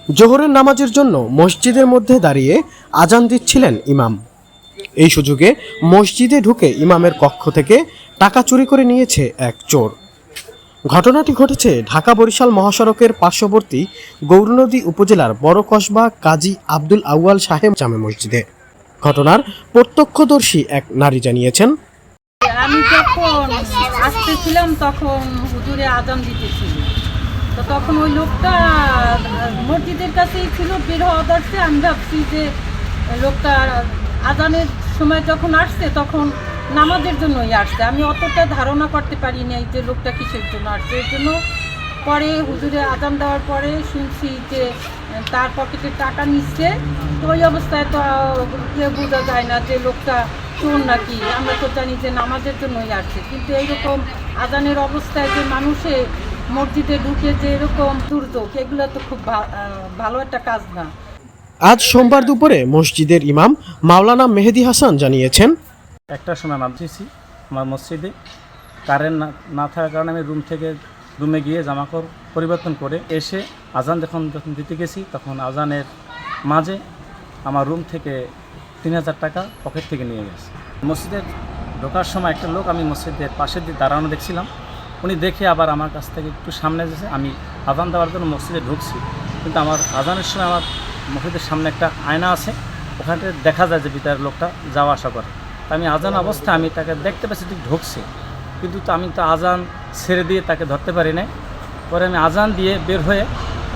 জোহরের নামাজের জন্য মসজিদের মধ্যে দাঁড়িয়ে আজান দিচ্ছিলেন ইমাম। এই সুযোগে মসজিদে ঢুকে ইমামের কক্ষ থেকে টাকা চুরি করে নিয়েছে এক চোর। ঘটনাটি ঘটেছে ঢাকা বরিশাল মহাসড়কের পার্শ্ববর্তী গৌরনদী উপজেলার বড় কসবা কাজী আব্দুল আউয়াল সাহেব জামে মসজিদে। ঘটনার প্রত্যক্ষদর্শী এক নারী জানিয়েছেন, আমি যখন আসতেছিলাম তখন হুজুরে আজান দিতেছিল, তো তখন ওই লোকটা মসজিদের কাছেই ছিল, বের হওয়া দরছে। আমি ভাবছি যে লোকটা আজানের সময় যখন আসছে তখন নামাজের জন্যই আসছে। আমি অতটা ধারণা করতে পারি নাই যে লোকটা কিসের জন্য আসছে। এর জন্য পরে হুজুরে আজান দেওয়ার পরে শুনছি যে তার পকেটে টাকা নিচ্ছে। তো ওই অবস্থায় তো বোঝা যায় না যে লোকটা চোর নাকি। আমরা তো জানি যে নামাজের জন্যই আসছে, কিন্তু এইরকম আজানের অবস্থায় যে মানুষে মসজিদে ঢুকে যে এরকম দুর্যোগ, এগুলো তো খুব ভালো একটা কাজ না। আজ সোমবার দুপুরে মসজিদের ইমাম মাওলানা মেহেদি হাসান জানিয়েছেন, একটার সময় নামতেছি আমার মসজিদে, কারেন্ট না থাকার কারণে আমি রুমে গিয়ে জামাকাপড় পরিবর্তন করে এসে আজান যখন দিতে গেছি, তখন আজানের মাঝে আমার রুম থেকে 3000 টাকা পকেট থেকে নিয়ে গেছে। মসজিদে ঢোকার সময় একটা লোক আমি মসজিদের পাশে দিয়ে দাঁড়ানো দেখছিলাম, উনি দেখে আবার আমার কাছ থেকে একটু সামনে এসেছে। আমি আজান দেওয়ার জন্য মসজিদে ঢুকছি, কিন্তু আমার আজানের সময় আমার মসজিদের সামনে একটা আয়না আছে, ওখানে দেখা যায় যে ভিতরে লোকটা যাওয়া আসা করে। আমি আজান অবস্থায় আমি তাকে দেখতে পাচ্ছি ঠিক ঢুকছে, কিন্তু আমি তো আজান ছেড়ে দিয়ে তাকে ধরতে পারি নাই। পরে আমি আজান দিয়ে বের হয়ে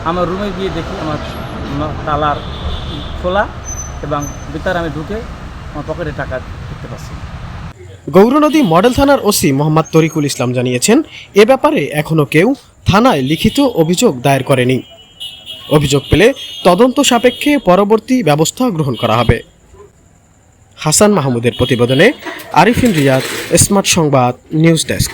আমার রুমে গিয়ে দেখি আমার তালার খোলা এবং ভিতরে আমি ঢুকে আমার পকেটে টাকা দেখতে পাচ্ছি। গৌরনদী মডেল থানার ওসি মোহাম্মদ তরিকুল ইসলাম জানিয়েছেন, এ ব্যাপারে এখনো কেউ থানায় লিখিত অভিযোগ দায়ের করেনি। অভিযোগ পেলে তদন্ত সাপেক্ষে পরবর্তী ব্যবস্থা গ্রহণ করা হবে। হাসান মাহমুদের প্রতিবেদনে আরিফিন রিয়াদ, স্মার্ট সংবাদ, নিউজ ডেস্ক।